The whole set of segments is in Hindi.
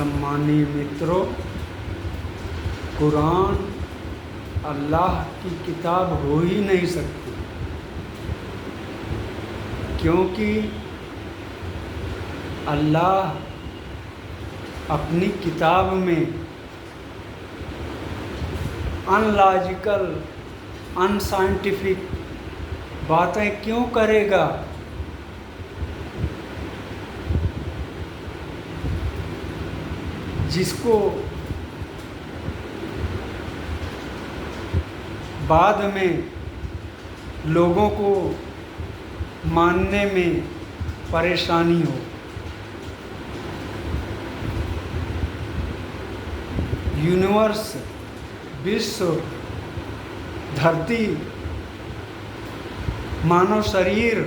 सम्मानीय मित्रों, कुरान अल्लाह की किताब हो ही नहीं सकती, क्योंकि अल्लाह अपनी किताब में अनलॉजिकल, अनसाइंटिफिक बातें क्यों करेगा? जिसको बाद में लोगों को मानने में परेशानी हो। यूनिवर्स, विश्व, धरती, मानव शरीर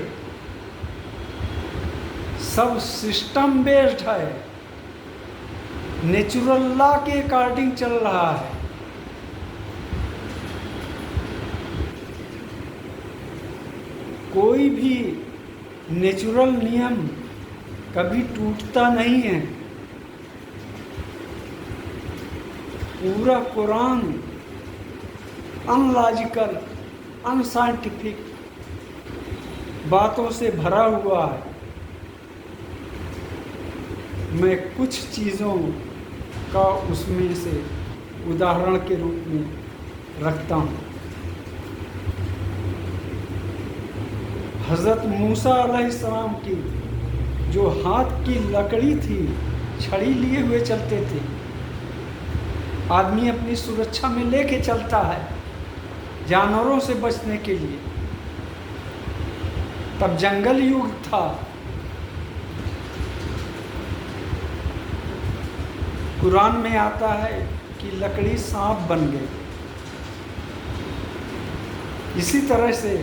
सब सिस्टम बेस्ड है, नेचुरल लॉ के अकॉर्डिंग चल रहा है। कोई भी नेचुरल नियम कभी टूटता नहीं है। पूरा कुरान अनलॉजिकल, अनसाइंटिफिक बातों से भरा हुआ है। मैं कुछ चीज़ों का उसमें से उदाहरण के रूप में रखता हूँ। हज़रत मूसा अलैहिस्सलाम की जो हाथ की लकड़ी थी, छड़ी लिए हुए चलते थे। आदमी अपनी सुरक्षा में लेके चलता है जानवरों से बचने के लिए। तब जंगल युग था। कुरान में आता है कि लकड़ी सांप बन गई। इसी तरह से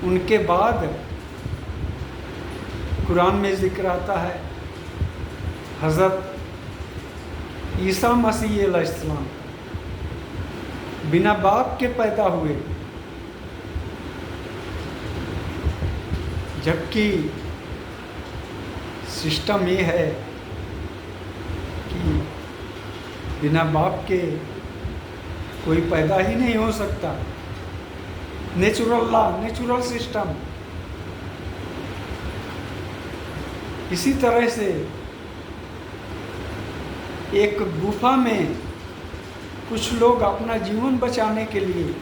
उनके बाद कुरान में जिक्र आता है हज़रत ईसा मसीह अलैहिस्सलाम बिना बाप के पैदा हुए, जबकि सिस्टम ये है कि बिना बाप के कोई पैदा ही नहीं हो सकता। Natural law, natural system. इसी तरह से एक गुफा में कुछ लोग अपना जीवन बचाने के लिए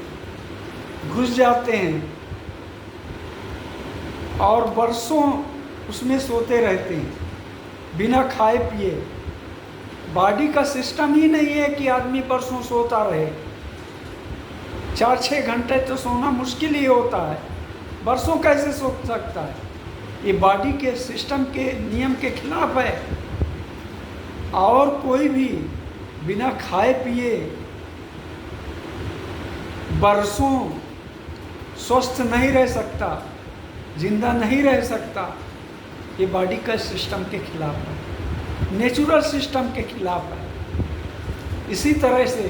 घुस जाते हैं और बरसों उसमें सोते रहते हैं बिना खाए पिए। बॉडी का सिस्टम ही नहीं है कि आदमी बरसों सोता रहे। 4-6 घंटे तो सोना मुश्किल ही होता है, बरसों कैसे सो सकता है? ये बॉडी के सिस्टम के नियम के खिलाफ है। और कोई भी बिना खाए पिए बरसों स्वस्थ नहीं रह सकता, जिंदा नहीं रह सकता। ये बॉडी का सिस्टम के खिलाफ है, नेचुरल सिस्टम के खिलाफ है। इसी तरह से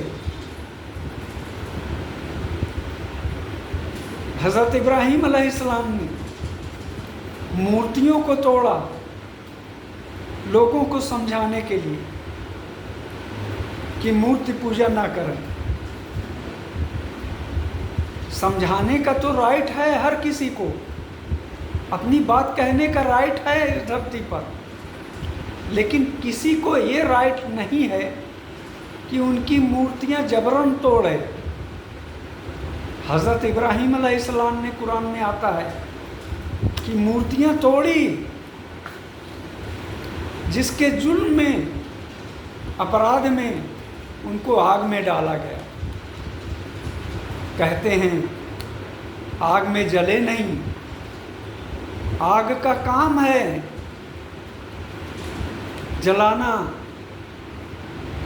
हज़रत इब्राहीम अलैहिस्सलाम ने मूर्तियों को तोड़ा लोगों को समझाने के लिए कि मूर्ति पूजा ना करें। समझाने का तो राइट है हर किसी को, अपनी बात कहने का राइट है इस धरती पर, लेकिन किसी को ये राइट नहीं है कि उनकी मूर्तियां जबरन तोड़े। हज़रत इब्राहीम अलैहिस्सलाम ने, कुरान में आता है कि मूर्तियां तोड़ी, जिसके जुल्म में, अपराध में उनको आग में डाला गया। कहते हैं आग में जले नहीं, आग का काम है जलाना।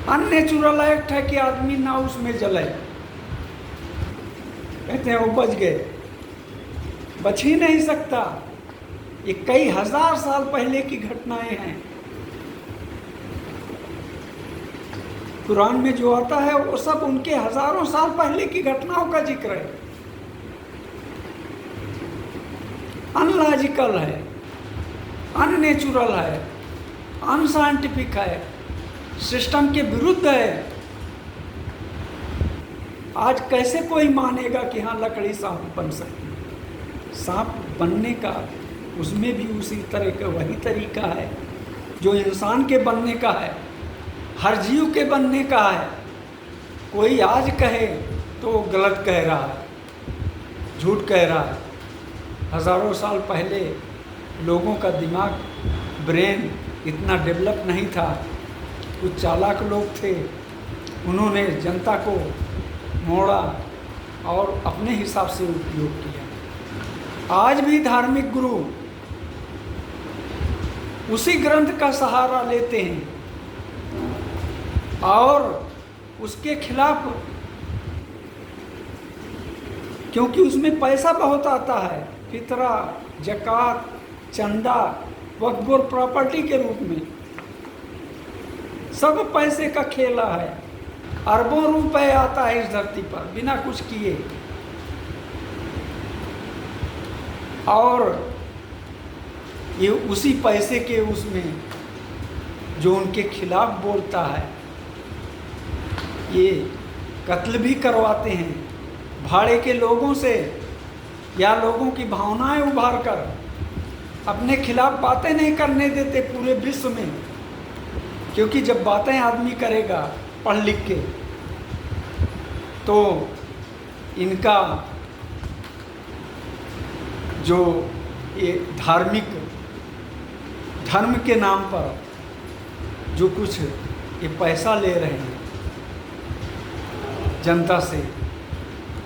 अननेचुरल एक्ट है कि आदमी ना उसमें जले। कहते हैं वो बच गए, बच ही नहीं सकता। ये कई हजार साल पहले की घटनाएं हैं। कुरान में जो आता है वो सब उनके हजारों साल पहले की घटनाओं का जिक्र है। अनलॉजिकल है, अननेचुरल है, अनसाइंटिफिक है, सिस्टम के विरुद्ध है। आज कैसे कोई मानेगा कि हाँ लकड़ी सांप बन सकती है? सांप बनने का उसमें भी उसी तरह का वही तरीका है जो इंसान के बनने का है, हर जीव के बनने का है। कोई आज कहे तो वो गलत कह रहा है, झूठ कह रहा है। हज़ारों साल पहले लोगों का दिमाग, ब्रेन इतना डेवलप नहीं था। कुछ चालाक लोग थे, उन्होंने जनता को मोड़ा और अपने हिसाब से उपयोग किया। आज भी धार्मिक गुरु उसी ग्रंथ का सहारा लेते हैं और उसके खिलाफ, क्योंकि उसमें पैसा बहुत आता है, फितरा, ज़कात, चंदा, वक्फ और प्रॉपर्टी के रूप में सब पैसे का खेला है। अरबों रुपए आता है इस धरती पर बिना कुछ किए। और ये उसी पैसे के उसमें जो उनके खिलाफ बोलता है, ये कत्ल भी करवाते हैं भाड़े के लोगों से, या लोगों की भावनाएं उभार कर अपने खिलाफ बातें नहीं करने देते पूरे विश्व में। क्योंकि जब बातें आदमी करेगा पढ़ लिख के, तो इनका जो ये धार्मिक धर्म के नाम पर जो कुछ ये पैसा ले रहे हैं जनता से,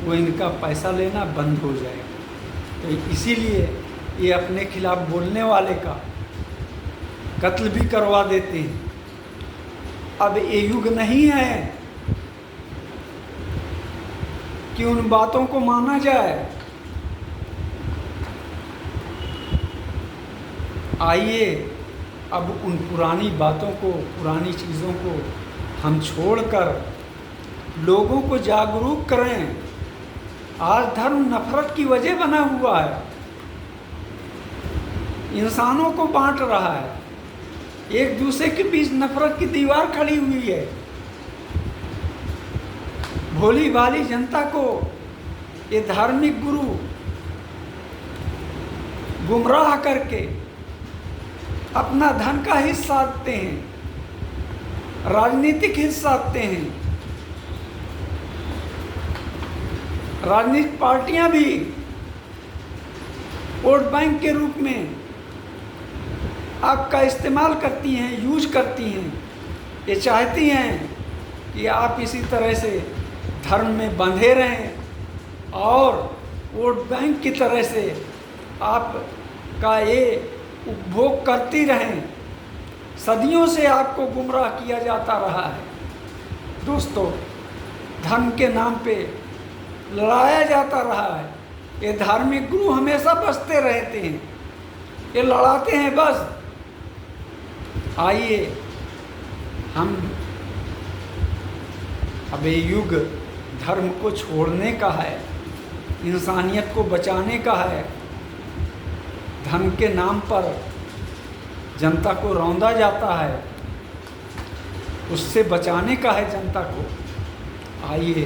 वो इनका पैसा लेना बंद हो जाएगा। तो इसीलिए ये अपने खिलाफ बोलने वाले का कत्ल भी करवा देते हैं। अब ये युग नहीं है कि उन बातों को माना जाए। आइए अब उन पुरानी बातों को, पुरानी चीज़ों को हम छोड़कर लोगों को जागरूक करें। आज धर्म नफरत की वजह बना हुआ है, इंसानों को बांट रहा है, एक दूसरे के बीच नफरत की दीवार खड़ी हुई है। भोली भाली जनता को ये धार्मिक गुरु गुमराह करके अपना धन का हित साधते हैं, राजनीतिक हित साधते हैं। राजनीतिक पार्टियां भी वोट बैंक के रूप में आपका इस्तेमाल करती हैं, यूज करती हैं। ये चाहती हैं कि आप इसी तरह से धर्म में बंधे रहें और वोट बैंक की तरह से आपका ये उपभोग करती रहें। सदियों से आपको गुमराह किया जाता रहा है दोस्तों, धर्म के नाम पे लड़ाया जाता रहा है। ये धार्मिक गुरु हमेशा बसते रहते हैं, ये लड़ाते हैं बस। आइए हम, अब ये युग धर्म को छोड़ने का है, इंसानियत को बचाने का है। धर्म के नाम पर जनता को रौंदा जाता है, उससे बचाने का है जनता को। आइए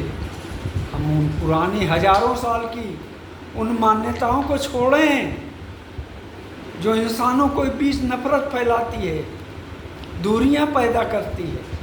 हम उन पुरानी हजारों साल की उन मान्यताओं को छोड़ें जो इंसानों के बीच नफरत फैलाती है, दूरियां पैदा करती है।